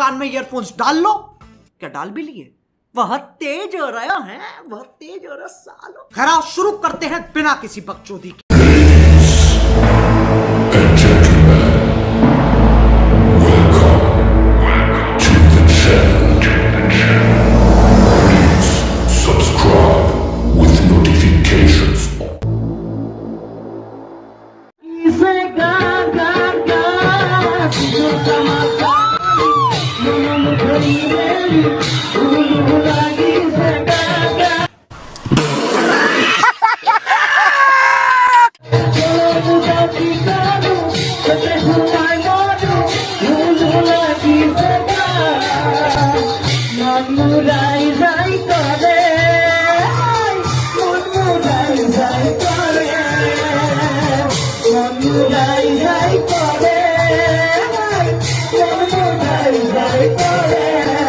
कान में ईयरफोन्स डाल लो। क्या डाल भी लिए? बहुत तेज हो रहा है, बहुत तेज हो रहा सालो। खैर शुरू करते हैं बिना किसी बकचोदी के।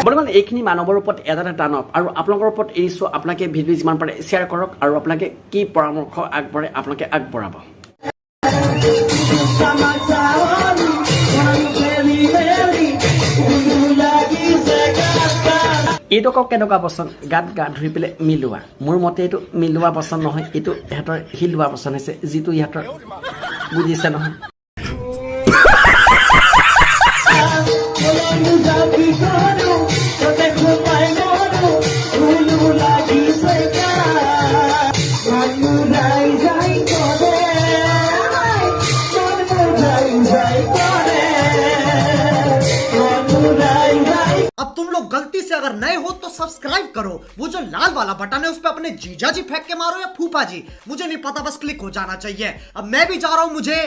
বৰ্তমান এইখিনি মানৱৰ ওপৰত এটা দানৱ আৰু আপোনালোকৰ ওপৰত এৰিছো। আপোনালোকে ভিডিঅ' যিমান পাৰে শ্বেয়াৰ কৰক আৰু আপোনালোকে কি পৰামৰ্শ আগবঢ়ায় আপোনালোকে আগবঢ়াব। এইটো কওক কেনেকুৱা বচন? গাত গা ধুই পেলাই মিলোৱা। মোৰ মতে এইটো মিলোৱা বচন নহয়, এইটো ইহঁতৰ হিলোৱা বচন হৈছে, যিটো ইহঁতৰ বুজিছে নহয়। अब तुम लोग गलती से अगर नए हो तो सब्सक्राइब करो। वो जो लाल वाला बटन है उस पर अपने जीजा जी फेंक के मारो या फूफा जी, मुझे नहीं पता, बस क्लिक हो जाना चाहिए। अब मैं भी जा रहा हूं, मुझे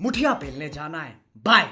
मुठिया पेलने जाना है। बाय।